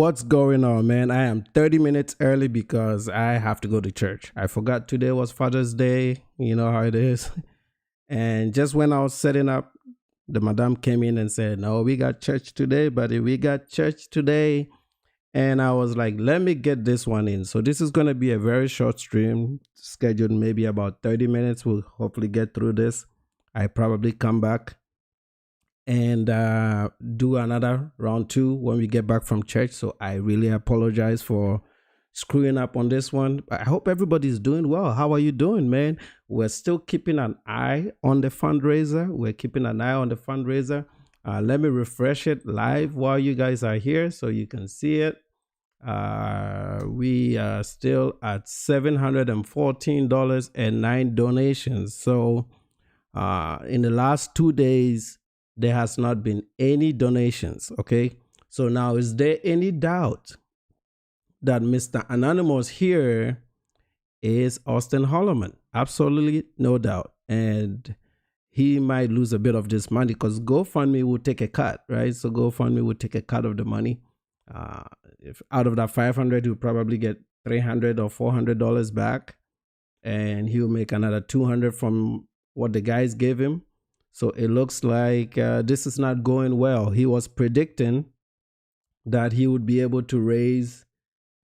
What's going on, man? I am 30 minutes early because I have to go to church. I forgot today was Father's Day. You know how it is. And just when I was setting up, the madam came in and said, "No, we got church today, buddy. We got church today." And I was like, let me get this one in. So this is going to be a very short stream, scheduled maybe about 30 minutes. We'll hopefully get through this. I probably come back and do another round two when we get back from church. So I really apologize for screwing up on this one. I hope everybody's doing well. How are you doing, man? We're still keeping an eye on the fundraiser. Let me refresh it live while you guys are here so you can see it. We are still at $714.09 donations. So in the last 2 days, there has not been any donations. Okay. So now, is there any doubt that Mr. Anonymous here is Austin Holloman? Absolutely no doubt. And he might lose a bit of this money because GoFundMe will take a cut, right? So GoFundMe will take a cut of the money. If out of that 500, he'll probably get $300 or $400 back, and he'll make another 200 from what the guys gave him. So it looks like this is not going well. He was predicting that he would be able to raise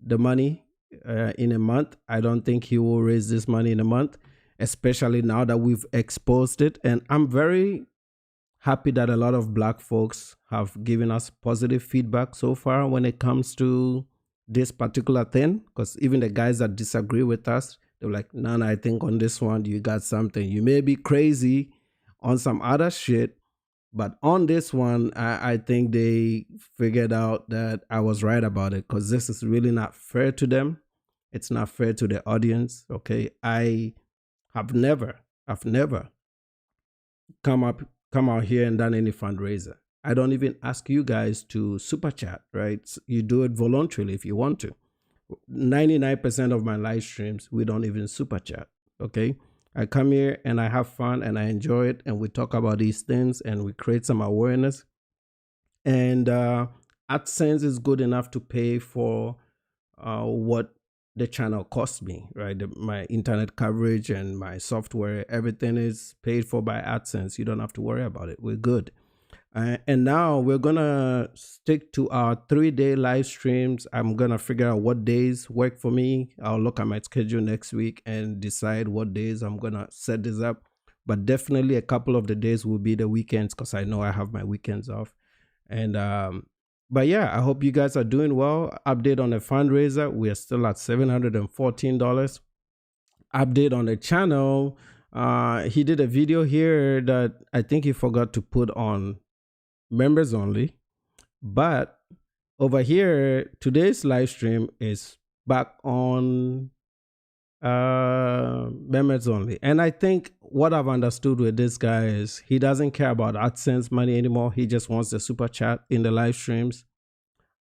the money in a month. I don't think he will raise this money in a month, especially now that we've exposed it. And I'm very happy that a lot of Black folks have given us positive feedback so far when it comes to this particular thing, because even the guys that disagree with us, they're like, Nana, I think on this one, you got something. You may be crazy on some other shit, but on this one, I think they figured out that I was right about it, because this is really not fair to them. It's not fair to the audience. Okay. I've never come out here and done any fundraiser. I don't even ask you guys to super chat, right? You do it voluntarily if you want to. 99% of my live streams, we don't even super chat. Okay. I come here and I have fun and I enjoy it, and we talk about these things and we create some awareness. And AdSense is good enough to pay for what the channel costs me, right? My internet coverage and my software, everything is paid for by AdSense. You don't have to worry about it. We're good. And now we're going to stick to our 3-day live streams. I'm going to figure out what days work for me. I'll look at my schedule next week and decide what days I'm going to set this up. But definitely a couple of the days will be the weekends, because I know I have my weekends off. And but yeah, I hope you guys are doing well. Update on the fundraiser. We are still at $714. Update on the channel. He did a video here that I think he forgot to put on members only, but over here today's live stream is back on members only. And I think what I've understood with this guy is he doesn't care about AdSense money anymore. He just wants the super chat in the live streams.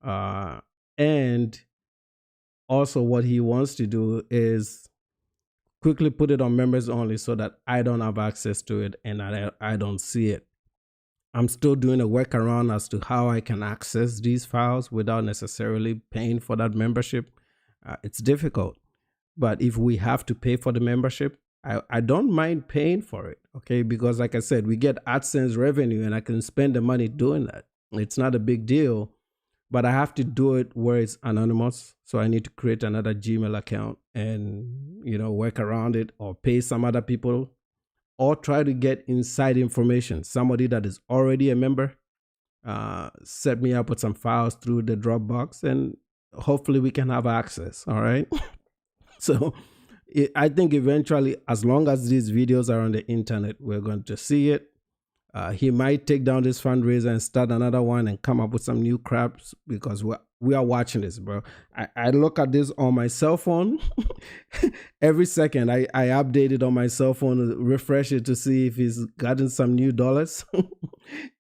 And also what he wants to do is quickly put it on members only so that I don't have access to it and I don't see it. I'm still doing a workaround as to how I can access these files without necessarily paying for that membership. It's difficult, but if we have to pay for the membership, I don't mind paying for it, okay? Because like I said, we get AdSense revenue and I can spend the money doing that. It's not a big deal, but I have to do it where it's anonymous. So I need to create another Gmail account and, work around it, or pay some other people, or try to get inside information. Somebody that is already a member, set me up with some files through the Dropbox, and hopefully we can have access. All right. So I think eventually, as long as these videos are on the internet, we're going to see it. He might take down this fundraiser and start another one and come up with some new craps, because we are watching this, bro. I look at this on my cell phone every second. I update it on my cell phone, refresh it to see if he's gotten some new dollars.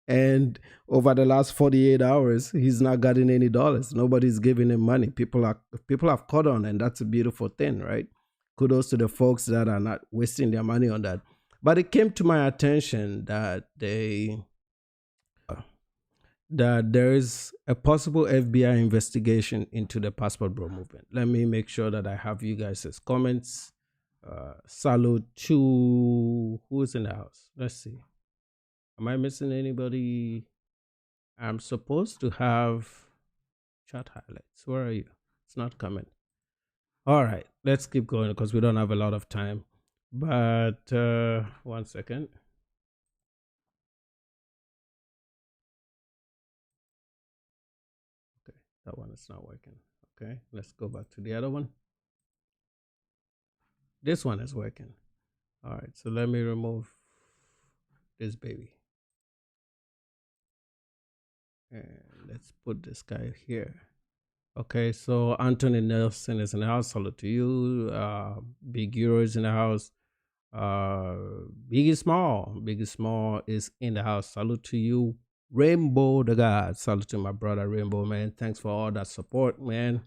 And over the last 48 hours, he's not gotten any dollars. Nobody's giving him money. People have caught on, and that's a beautiful thing, right? Kudos to the folks that are not wasting their money on that. But it came to my attention that that there is a possible FBI investigation into the Passport Bro movement. Let me make sure that I have you guys' comments. Salute to who's in the house. Let's see. Am I missing anybody? I'm supposed to have chat highlights. Where are you? It's not coming. All right, let's keep going because we don't have a lot of time. But 1 second. Okay, that one is not working. Okay, let's go back to the other one. This one is working. All right, so let me remove this baby. And let's put this guy here. Okay, so Anthony Nelson is in the house. Hello to you. Big Euro is in the house. Biggie Small is in the house. Salute to you. Rainbow the God. Salute to my brother Rainbow, man. Thanks for all that support, man.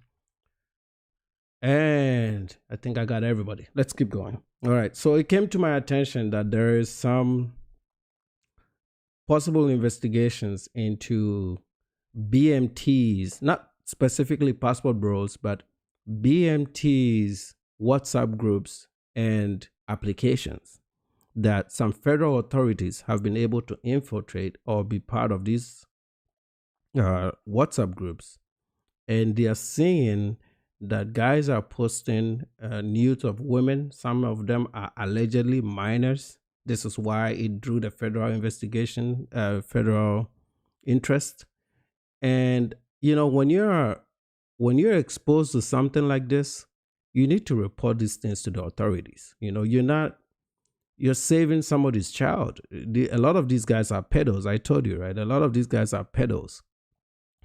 And I think I got everybody. Let's keep going. All right. So it came to my attention that there is some possible investigations into BMTs, not specifically Passport Bros, but BMTs, WhatsApp groups, and applications that some federal authorities have been able to infiltrate or be part of these WhatsApp groups. And they are seeing that guys are posting nudes of women. Some of them are allegedly minors. This is why it drew the federal investigation, federal interest. And you know, when you're exposed to something like this, you need to report these things to the authorities. You know, you're saving somebody's child. A lot of these guys are pedos. I told you, right? A lot of these guys are pedos.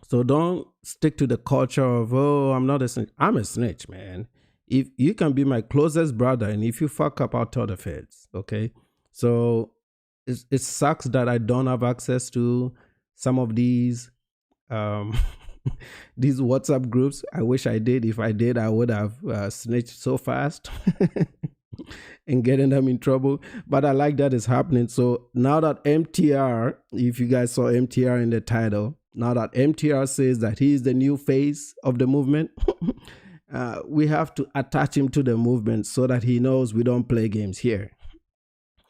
So don't stick to the culture of, oh, I'm not a snitch. I'm a snitch, man. If you can be my closest brother, and if you fuck up, I'll tell the feds. Okay. So it sucks that I don't have access to some of these these WhatsApp groups. I wish I did. If I did, I would have snitched so fast and getting them in trouble. But I like that it's happening. So now that MTR, if you guys saw MTR in the title, now that MTR says that he is the new face of the movement, we have to attach him to the movement so that he knows we don't play games here.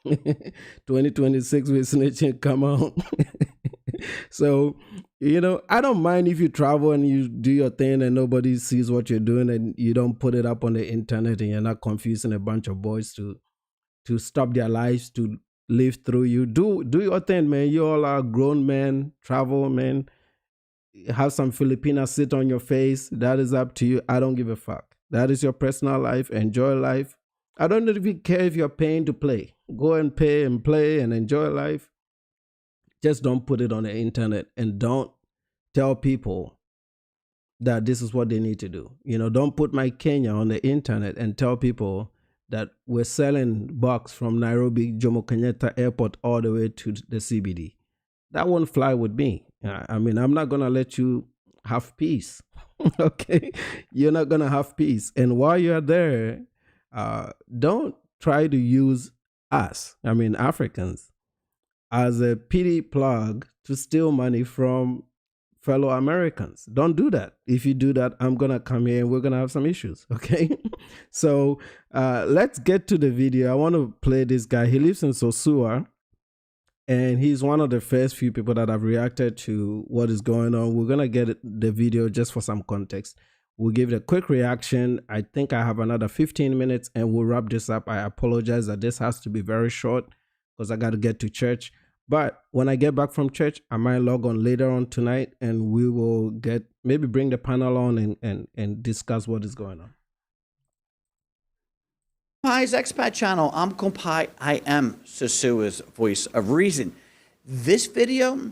2026 with snitching, come on. So, you know, I don't mind if you travel and you do your thing and nobody sees what you're doing and you don't put it up on the internet and you're not confusing a bunch of boys to stop their lives, to live through you. Do your thing, man. You all are grown men, travel, man. Have some Filipinas sit on your face. That is up to you. I don't give a fuck. That is your personal life. Enjoy life. I don't even care if you're paying to play. Go and pay and play and enjoy life. Just don't put it on the internet and don't tell people that this is what they need to do. You know, don't put my Kenya on the internet and tell people that we're selling bucks from Nairobi, Jomo Kenyatta Airport all the way to the CBD. That won't fly with me. I mean, I'm not going to let you have peace. Okay? You're not going to have peace. And while you're there, don't try to use us, I mean, Africans, as a pity plug to steal money from fellow Americans. Don't do that. If you do that, I'm going to come here and we're going to have some issues. Okay? So let's get to the video. I want to play this guy. He lives in Sosua. And he's one of the first few people that have reacted to what is going on. We're going to get the video just for some context. We'll give it a quick reaction. I think I have another 15 minutes and we'll wrap this up. I apologize that this has to be very short because I got to get to church. But when I get back from church, I might log on later on tonight and we will maybe bring the panel on and discuss what is going on. Kompai's Expat Channel. I'm Kompai. I am Sosua's voice of reason. This video,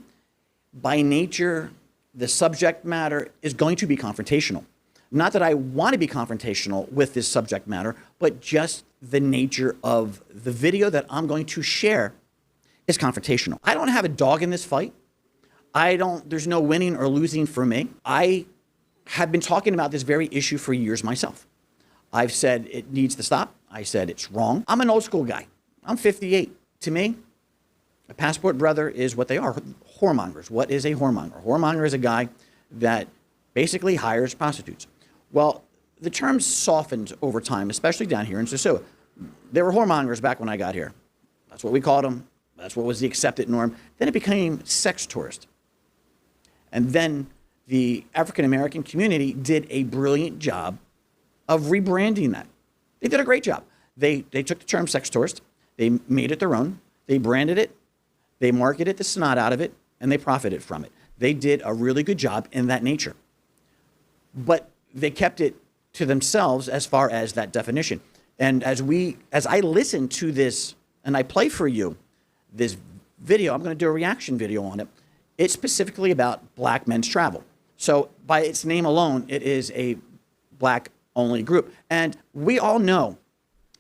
by nature, the subject matter is going to be confrontational. Not that I want to be confrontational with this subject matter, but just the nature of the video that I'm going to share is confrontational. I don't have a dog in this fight. There's no winning or losing for me. I have been talking about this very issue for years myself. I've said it needs to stop. I said it's wrong. I'm an old school guy. I'm 58. To me, a passport brother is what they are, whoremongers. What is a whoremonger? A whoremonger is a guy that basically hires prostitutes. Well, the term softened over time, especially down here in Sosua. They were whoremongers back when I got here. That's what we called them. That's what was the accepted norm. Then it became sex tourist. And then the African-American community did a brilliant job of rebranding that. They did a great job. They took the term sex tourist, they made it their own, they branded it, they marketed the snot out of it, and they profited from it. They did a really good job in that nature. But they kept it to themselves as far as that definition. And as I listen to this, and I play for you this video, I'm going to do a reaction video on it. It's specifically about black men's travel. So by its name alone, it is a black-only group. And we all know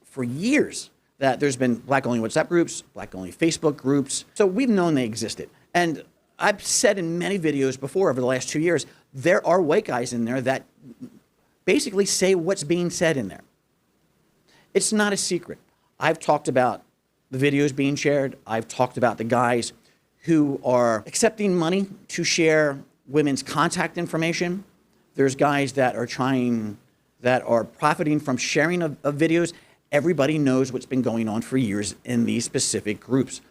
for years that there's been black-only WhatsApp groups, black-only Facebook groups. So we've known they existed. And I've said in many videos before over the last 2 years, there are white guys in there that basically say what's being said in there. It's not a secret. I've talked about the videos being shared. I've talked about the guys who are accepting money to share women's contact information. There's guys that are profiting from sharing of videos. Everybody knows what's been going on for years in these specific groups.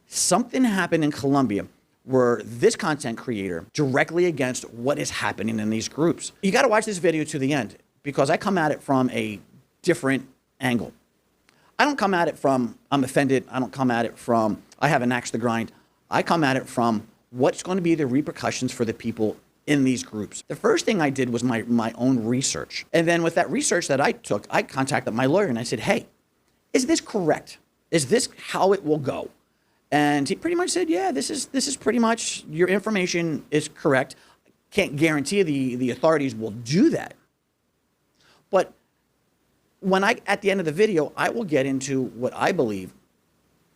Something happened in Colombia where this content creator directly against what is happening in these groups. You got to watch this video to the end because I come at it from a different angle. I don't come at it from I'm offended. I don't come at it from I have an axe to grind. I come at it from what's going to be the repercussions for the people in these groups. The first thing I did was my own research. And then with that research that I took, I contacted my lawyer and I said, hey, is this correct? Is this how it will go? And he pretty much said, yeah, this is pretty much, your information is correct. Can't guarantee the authorities will do that. But when at the end of the video, I will get into what I believe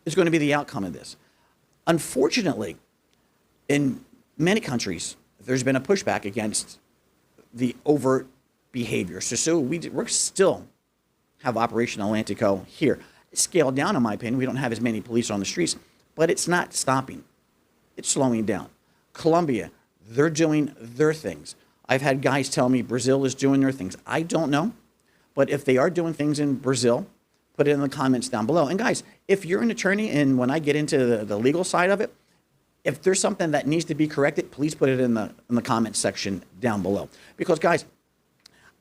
is going to be the outcome of this. Unfortunately, in many countries, there's been a pushback against the overt behavior. So we still have Operation Atlantico here. It's scaled down, in my opinion. We don't have as many police on the streets, but it's not stopping. It's slowing down. Colombia, they're doing their things. I've had guys tell me Brazil is doing their things. I don't know, but if they are doing things in Brazil, put it in the comments down below. And guys, if you're an attorney and when I get into the legal side of it, if there's something that needs to be corrected, please put it in the comments section down below. Because guys,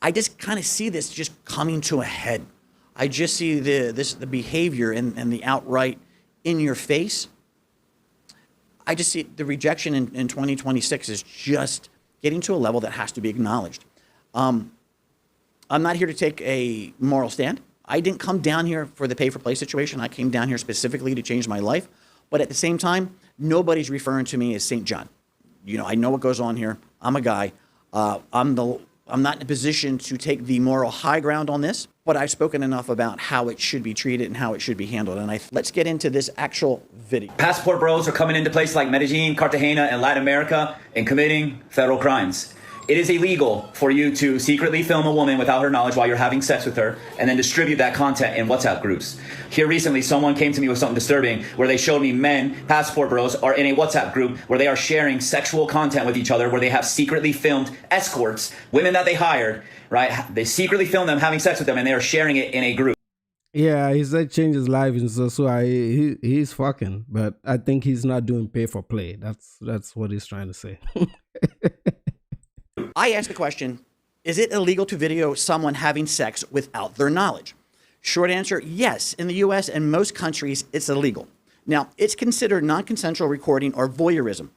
I just kind of see this just coming to a head. I just see the behavior and the outright in your face. I just see the rejection in 2026 is just getting to a level that has to be acknowledged. I'm not here to take a moral stand. I didn't come down here for the pay-for-play situation. I came down here specifically to change my life. But at the same time, nobody's referring to me as St. John. You know, I know what goes on here. I'm a guy. I'm not in a position to take the moral high ground on this, but I've spoken enough about how it should be treated and how it should be handled. And let's get into this actual video. Passport bros are coming into places like Medellin, Cartagena, and Latin America and committing federal crimes. It is illegal for you to secretly film a woman without her knowledge while you're having sex with her and then distribute that content in WhatsApp groups. Here recently, someone came to me with something disturbing where they showed me men, passport bros, are in a WhatsApp group where they are sharing sexual content with each other, where they have secretly filmed escorts, women that they hired, right? They secretly film them having sex with them and they are sharing it in a group. Yeah, he said change his life, and so he's fucking, but I think he's not doing pay for play. That's what he's trying to say. I asked the question, is it illegal to video someone having sex without their knowledge? Short answer, yes. In the US and most countries, it's illegal. Now, it's considered non-consensual recording or voyeurism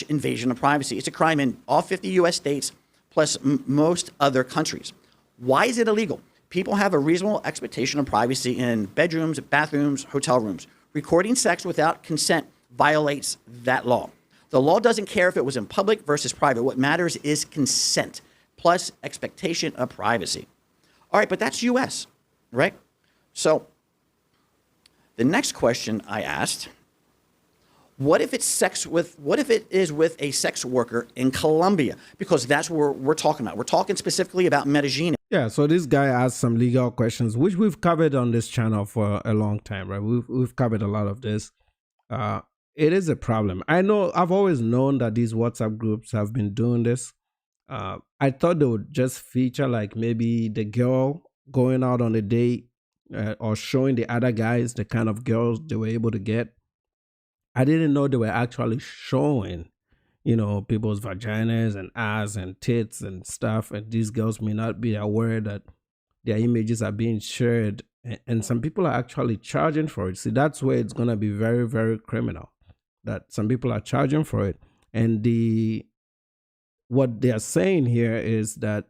/ invasion of privacy. It's a crime in all 50 US states plus most other countries. Why is it illegal? People have a reasonable expectation of privacy in bedrooms, bathrooms, hotel rooms. Recording sex without consent violates that law. The law doesn't care if it was in public versus private. What matters is consent plus expectation of privacy. All right, but that's US, right? So the next question I asked, what if it is with a sex worker in Colombia? Because that's what we're talking about. We're talking specifically about Medellin. Yeah, so this guy asked some legal questions, which we've covered on this channel for a long time, right? We've covered a lot of this. it is a problem. I know, I've always known that these WhatsApp groups have been doing this. I thought they would just feature like maybe the girl going out on a date, or showing the other guys the kind of girls they were able to get. I didn't know they were actually showing, people's vaginas and ass and tits and stuff. And these girls may not be aware that their images are being shared. And some people are actually charging for it. See, that's where it's going to be very, very criminal, that some people are charging for it. And what they're saying here is that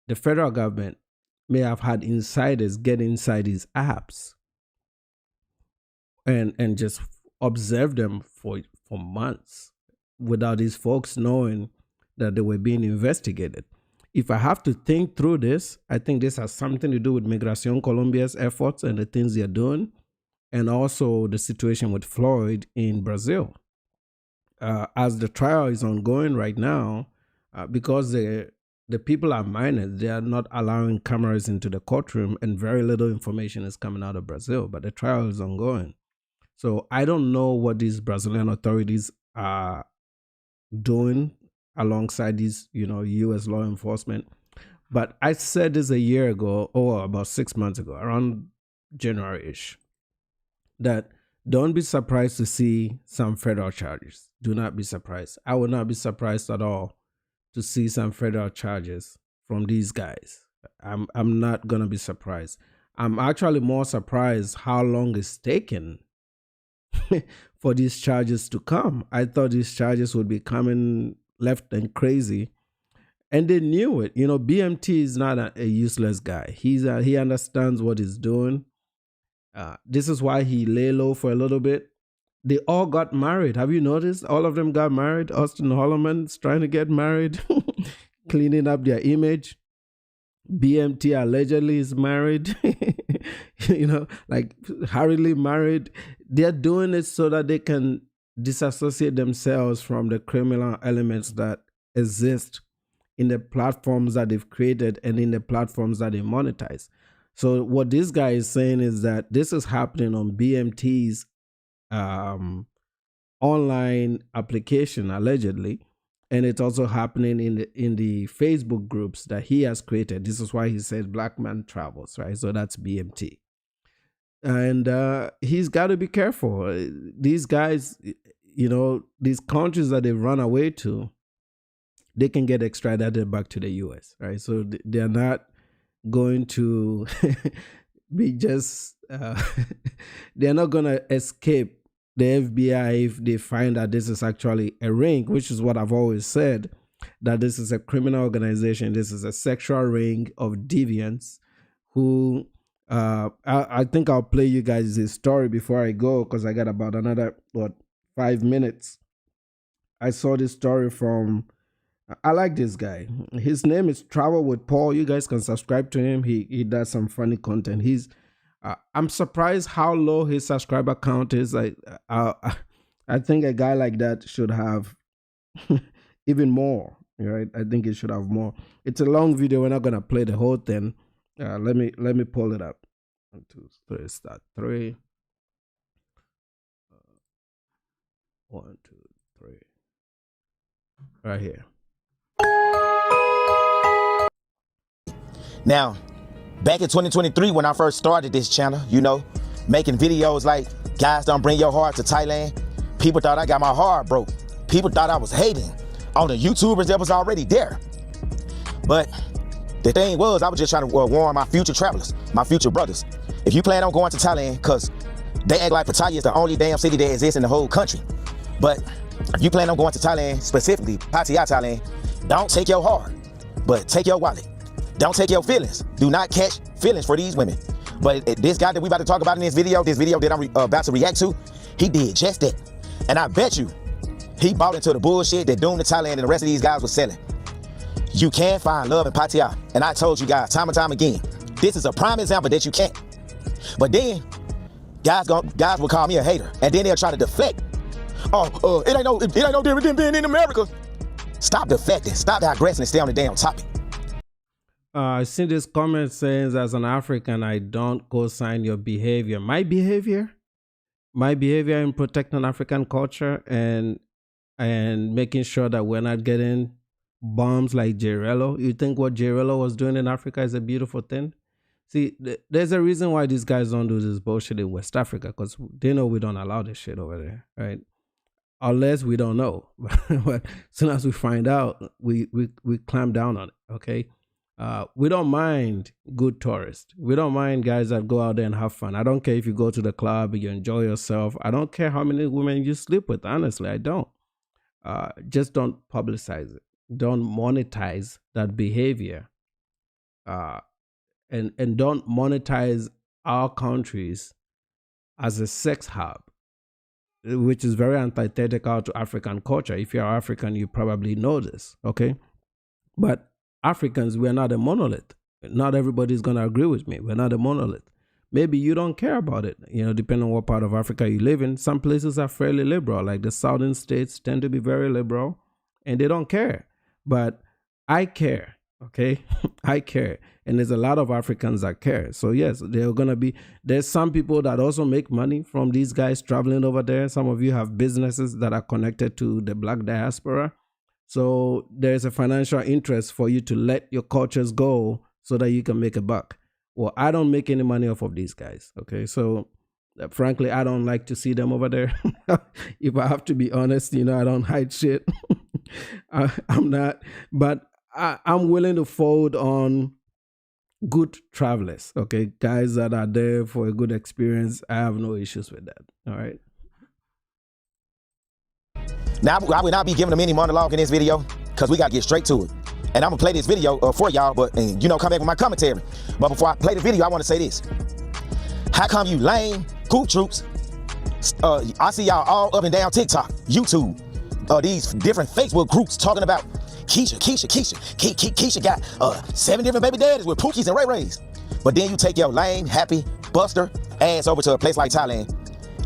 the federal government may have had insiders get inside these apps and just observe them for months without these folks knowing that they were being investigated. If I have to think through this, I think this has something to do with Migración Colombia's efforts and the things they're doing, and also the situation with Floyd in Brazil. As the trial is ongoing right now, because the people are minors, they are not allowing cameras into the courtroom, and very little information is coming out of Brazil, but the trial is ongoing. So I don't know what these Brazilian authorities are doing alongside these, U.S. law enforcement. But I said this a year ago, or about 6 months ago, around January-ish, that don't be surprised to see some federal charges. Do not be surprised. I would not be surprised at all to see some federal charges from these guys. I'm not going to be surprised. I'm actually more surprised how long it's taken for these charges to come. I thought these charges would be coming left and crazy, and they knew it. BMT is not a useless guy. He understands what he's doing. This is why he lay low for a little bit. They all got married. Have you noticed? All of them got married. Austin Holloman's trying to get married, cleaning up their image. BMT allegedly is married, like hurriedly married. They're doing it so that they can disassociate themselves from the criminal elements that exist in the platforms that they've created and in the platforms that they monetize. So what this guy is saying is that this is happening on BMT's online application, allegedly. And it's also happening in the Facebook groups that he has created. This is why he says Black Man Travels, right? So that's BMT. And he's got to be careful. These guys, these countries that they've run away to, they can get extradited back to the US, right? So they're not going to be just, they're not going to escape the FBI if they find that this is actually a ring, which is what I've always said, that this is a criminal organization. This is a sexual ring of deviants who, I think I'll play you guys this story before I go, because I got about another, 5 minutes. I saw this story from, I like this guy. His name is Travel with Paul. You guys can subscribe to him. He does some funny content. I'm surprised how low his subscriber count is. I think a guy like that should have even more, right? I think he should have more. It's a long video. We're not gonna play the whole thing. Let me pull it up. 1, 2, 3, start 3. 1, 2, 3. Right here. Now, back in 2023, when I first started this channel, making videos like guys don't bring your heart to Thailand, people thought I got my heart broke. People thought I was hating on the YouTubers that was already there. But the thing was, I was just trying to warn my future travelers, my future brothers. If you plan on going to Thailand, because they act like Pattaya is the only damn city that exists in the whole country. But if you plan on going to Thailand, specifically Pattaya, Thailand, don't take your heart, but take your wallet. Don't take your feelings. Do not catch feelings for these women. But this guy that we about to talk about in this video that I'm about to react to, he did just that. And I bet you, he bought into the bullshit that Doom to Thailand and the rest of these guys was selling. You can find love in Pattaya. And I told you guys time and time again, this is a prime example that you can't. But then, guys will call me a hater. And then they'll try to deflect. It ain't no different than being in America. Stop deflecting. Stop digressing and stay on the damn topic. I see this comment saying, as an African, I don't co-sign your behavior. My behavior? my behavior in protecting African culture and making sure that we're not getting bombs like Jirello. You think what Jirello was doing in Africa is a beautiful thing? See, there's a reason why these guys don't do this bullshit in West Africa, because they know we don't allow this shit over there, right? Unless we don't know. But as soon as we find out, we clamp down on it, okay? We don't mind good tourists. We don't mind guys that go out there and have fun. I don't care if you go to the club, you enjoy yourself. I don't care how many women you sleep with. Honestly, I don't. Just don't publicize it. Don't monetize that behavior. And don't monetize our countries as a sex hub, which is very antithetical to African culture. If you're African, you probably know this, okay? But Africans, we're not a monolith. Not everybody's going to agree with me. We're not a monolith. Maybe you don't care about it, depending on what part of Africa you live in. Some places are fairly liberal, like the southern states tend to be very liberal, and they don't care. But I care, okay? I care. And there's a lot of Africans that care. So yes, there's some people that also make money from these guys traveling over there. Some of you have businesses that are connected to the Black diaspora. So there's a financial interest for you to let your cultures go so that you can make a buck. Well, I don't make any money off of these guys, okay? So frankly, I don't like to see them over there. If I have to be honest, I don't hide shit. I'm not, but I'm willing to fold on good travelers, okay? Guys that are there for a good experience. I have no issues with that, all right? Now, I will not be giving them any monologue in this video because we got to get straight to it. And I'm going to play this video for y'all, but come back with my commentary. But before I play the video, I want to say this. How come you lame cool troops? I see y'all all up and down TikTok, YouTube, these different Facebook groups talking about Keisha got 7 different baby daddies with Pookies and Ray Rays. But then you take your lame, happy, buster ass over to a place like Thailand.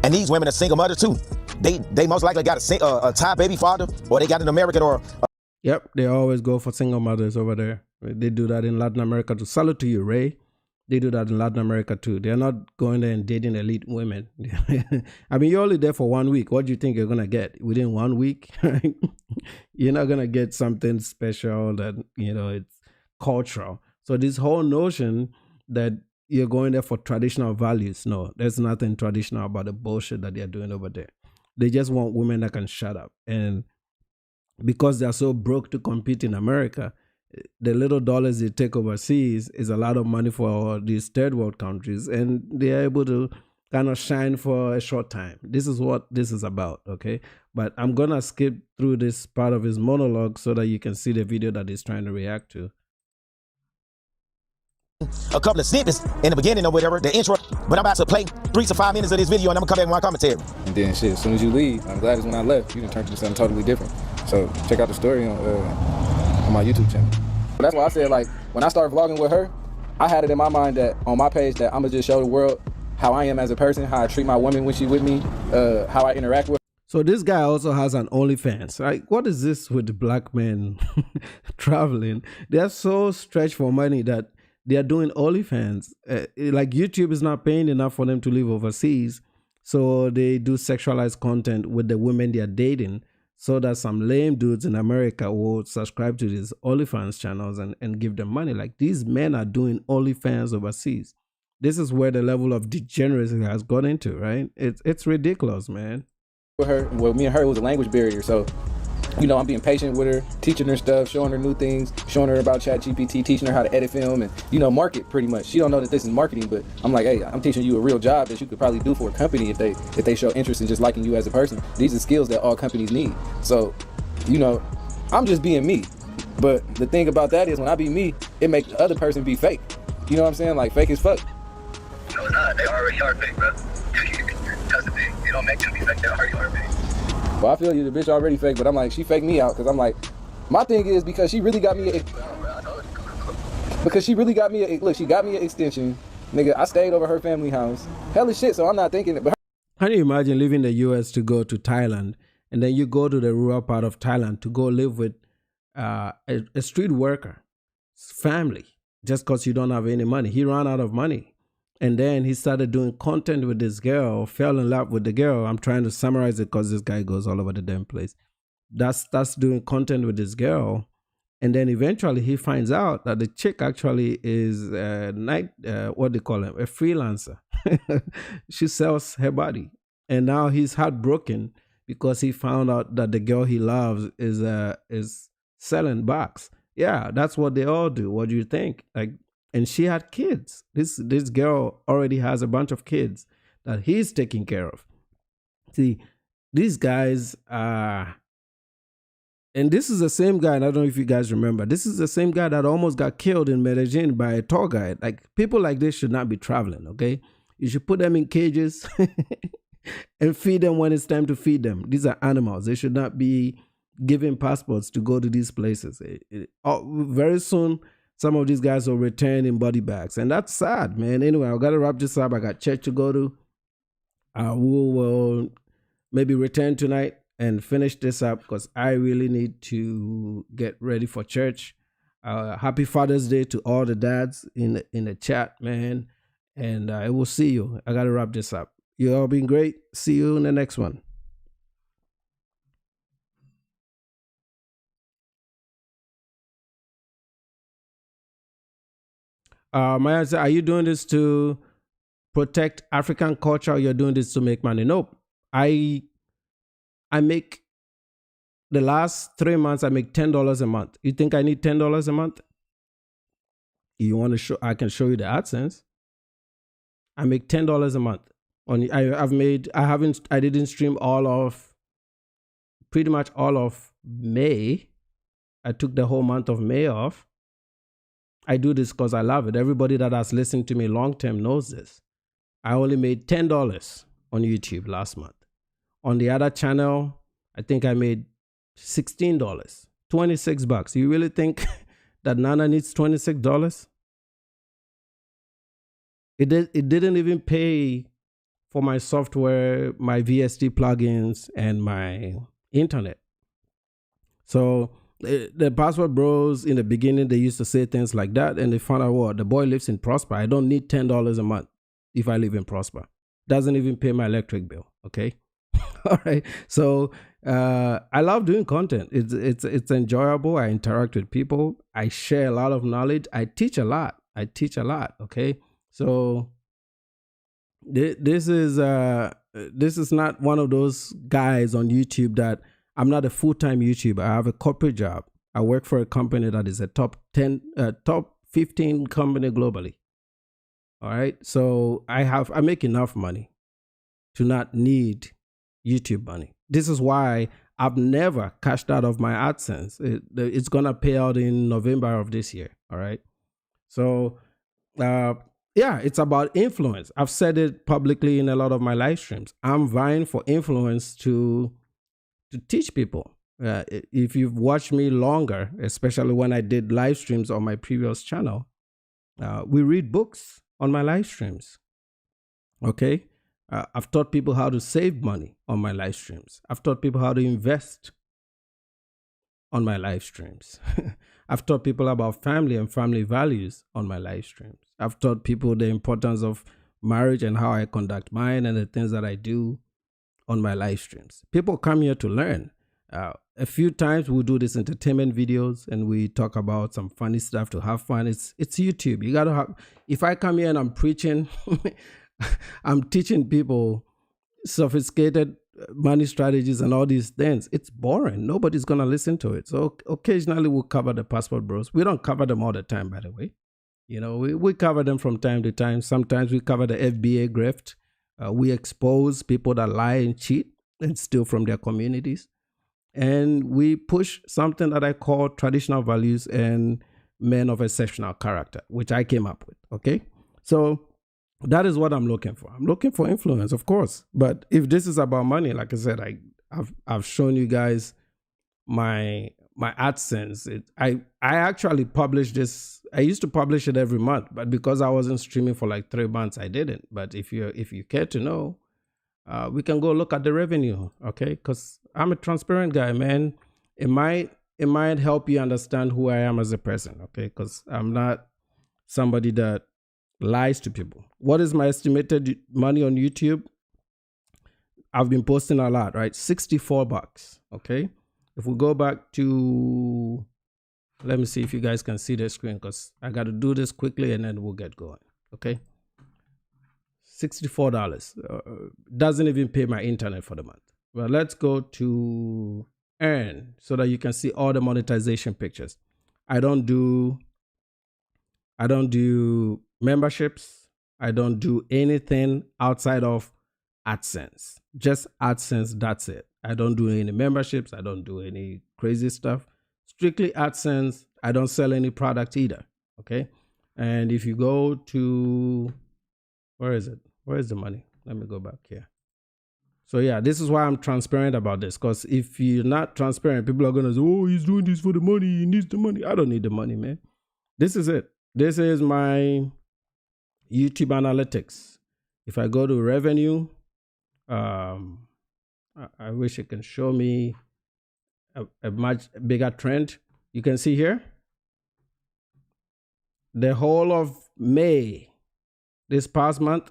And these women are single mothers too. They most likely got a Thai baby father, or they got an American or... Yep, they always go for single mothers over there. They do that in Latin America too. Salute to you, Ray. They do that in Latin America too. They're not going there and dating elite women. I mean, you're only there for 1 week. What do you think you're going to get within 1 week? You're not going to get something special that, it's cultural. So this whole notion that you're going there for traditional values, no, there's nothing traditional about the bullshit that they're doing over there. They just want women that can shut up. And because they're so broke to compete in America, the little dollars they take overseas is a lot of money for these third world countries, and they're able to kind of shine for a short time. This is what this is about, okay? But I'm going to skip through this part of his monologue so that you can see the video that he's trying to react to. A couple of snippets in the beginning or whatever, the intro, but I'm about to play 3 to 5 minutes of this video and I'm gonna come back with my commentary. And then shit, as soon as you leave, I'm glad it's when I left, you done turned into something totally different. So check out the story on my YouTube channel. That's why I said, like, when I started vlogging with her, I had it in my mind that on my page that I'm gonna just show the world how I am as a person, how I treat my woman when she with me, how I interact with her. So this guy also has an OnlyFans. Like, what is this with the black men traveling? They're so stretched for money that they are doing OnlyFans. Like, YouTube is not paying enough for them to live overseas. So they do sexualized content with the women they are dating, so that some lame dudes in America will subscribe to these OnlyFans channels and give them money. Like, these men are doing OnlyFans overseas. This is where the level of degeneracy has got into, right? It's ridiculous, man. With her, well, me and her, it was a language barrier. So, I'm being patient with her, teaching her stuff, showing her new things, showing her about ChatGPT, teaching her how to edit film and, market pretty much. She don't know that this is marketing, but I'm like, hey, I'm teaching you a real job that you could probably do for a company if they show interest in just liking you as a person. These are skills that all companies need. So, I'm just being me. But the thing about that is when I be me, it makes the other person be fake. You know what I'm saying? Like, fake as fuck. No, nah, they already are fake, bro. That's the thing. You don't make them be fake, they already are fake. Well, I feel you, the bitch already fake, but I'm like, she faked me out, because I'm like, my thing is because she really got me look, she got me an extension. Nigga, I stayed over her family house. Hell of shit, so I'm not thinking it, but Can you imagine leaving the US to go to Thailand, and then you go to the rural part of Thailand to go live with a street worker, family, just because you don't have any money? He ran out of money. And then he started doing content with this girl, fell in love with the girl. I'm trying to summarize it because this guy goes all over the damn place. That's doing content with this girl. And then eventually he finds out that the chick actually is what they call him, a freelancer. She sells her body. And now he's heartbroken because he found out that the girl he loves is selling box. Yeah, that's what they all do. What do you think? Like, and she had kids. This girl already has a bunch of kids that he's taking care of. See, these guys are, and this is the same guy, and I don't know if you guys remember, this is the same guy that almost got killed in Medellin by a tour guide. Like, people like this should not be traveling, okay? You should put them in cages and feed them when it's time to feed them. These are animals. They should not be given passports to go to these places. Very soon, some of these guys will return in body bags, and that's sad, man. Anyway, I got to wrap this up. I got church to go to. We will maybe return tonight and finish this up because I really need to get ready for church. Happy Father's Day to all the dads in the chat, man. And I will see you. I got to wrap this up. You all been great. See you in the next one. Maya said, are you doing this to protect African culture or you're doing this to make money? Nope. I make, the last 3 months, I make $10 a month. You think I need $10 a month? You want to show, I can show you the AdSense. I make $10 a month. I didn't stream pretty much all of May. I took the whole month of May off. I do this because I love it. Everybody that has listened to me long term knows this. I only made $10 on YouTube last month. On the other channel, I think I made $16, $26. You really think that Nana needs $26? It didn't even pay for my software, my VST plugins, and my internet. So the password bros in the beginning, they used to say things like that, and they found out, what, the boy lives in Prosper. I don't need $10 a month if I live in Prosper. Doesn't even pay my electric bill. Okay. All right. So I love doing content. It's enjoyable. I interact with people. I share a lot of knowledge. I teach a lot. Okay. So this is not one of those guys on YouTube that, I'm not a full-time YouTuber. I have a corporate job. I work for a company that is a top 15 company globally. All right. So I make enough money to not need YouTube money. This is why I've never cashed out of my AdSense. It's going to pay out in November of this year. All right. So, yeah, it's about influence. I've said it publicly in a lot of my live streams. I'm vying for influence to teach people. If you've watched me longer, especially when I did live streams on my previous channel, we read books on my live streams. Okay. I've taught people how to save money on my live streams. I've taught people how to invest on my live streams. I've taught people about family and family values on my live streams. I've taught people the importance of marriage and how I conduct mine and the things that I do on my live streams. People come here to learn. A few times we'll do these entertainment videos and we talk about some funny stuff to have fun. It's YouTube. You gotta have, if I come here and I'm preaching, I'm teaching people sophisticated money strategies and all these things, it's boring. Nobody's gonna listen to it. So occasionally we'll cover the passport bros. We don't cover them all the time, by the way. You know, we cover them from time to time. Sometimes we cover the FBA grift. We expose people that lie and cheat and steal from their communities. And we push something that I call traditional values and men of exceptional character, which I came up with. Okay. So that is what I'm looking for. I'm looking for influence, of course. But if this is about money, like I said, I've shown you guys my AdSense. I actually published this. I used to publish it every month, but because I wasn't streaming for like 3 months, I didn't. But if you care to know, we can go look at the revenue, okay? Because I'm a transparent guy, man. It might help you understand who I am as a person, okay? Because I'm not somebody that Lies to people. What is my estimated money on YouTube? I've been posting a lot, right? $64. Okay. If we go back to, let me see if you guys can see the screen, because I got to do this quickly and then we'll get going. Okay. $64. Doesn't even pay my internet for the month. Well, let's go to earn so that you can see all the monetization pictures. I don't do memberships. I don't do anything outside of AdSense. Just AdSense, that's it. I don't do any memberships. I don't do any crazy stuff. Strictly AdSense. I don't sell any product either. Okay. And if you go to, where is it? Where is the money? Let me go back here. So yeah, this is why I'm transparent about this. Because if you're not transparent, people are going to say, oh, he's doing this for the money. He needs the money. I don't need the money, man. This is it. This is my YouTube analytics. If I go to revenue, I wish it can show me a much bigger trend. You can see here, the whole of May, this past month,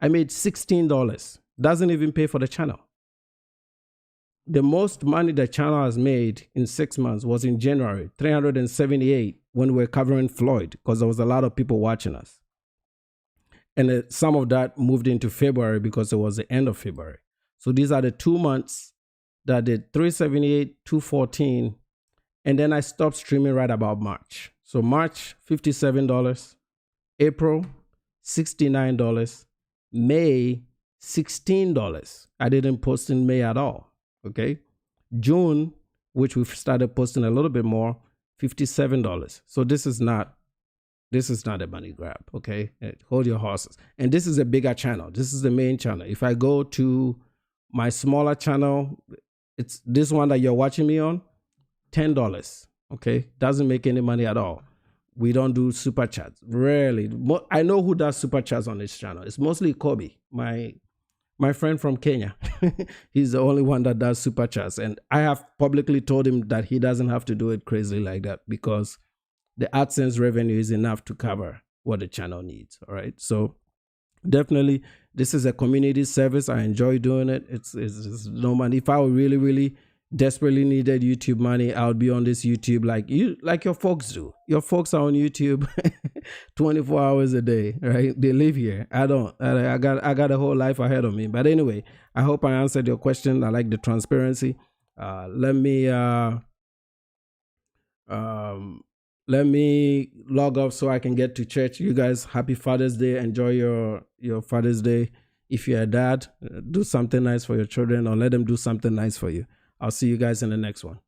I made $16. Doesn't even pay for the channel. The most money the channel has made in 6 months was in January, $378, when we were covering Floyd, because there was a lot of people watching us. And some of that moved into February because it was the end of February. So these are the 2 months that did $378, $214, and then I stopped streaming right about March. So March, $57, April, $69, May, $16. I didn't post in May at all. Okay. June, which we've started posting a little bit more, $57. So this is not a money grab. Okay. Hold your horses. And this is a bigger channel. This is the main channel. If I go to my smaller channel, it's this one that you're watching me on, $10. Okay. Doesn't make any money at all. We don't do super chats. Rarely. I know who does super chats on this channel. It's mostly Kobe, my friend from Kenya. He's the only one that does super chats. And I have publicly told him that he doesn't have to do it crazy like that, because the AdSense revenue is enough to cover what the channel needs. All right. So definitely, this is a community service. I enjoy doing it. It's no money. If I really, really desperately needed YouTube money, I would be on this YouTube like your folks do. Your folks are on YouTube 24 hours a day, right? They live here. I don't. I got a whole life ahead of me. But anyway, I hope I answered your question. I like the transparency. Let me log off so I can get to church. You guys, happy Father's Day. Enjoy your Father's Day. If you're a dad, do something nice for your children, or let them do something nice for you. I'll see you guys in the next one.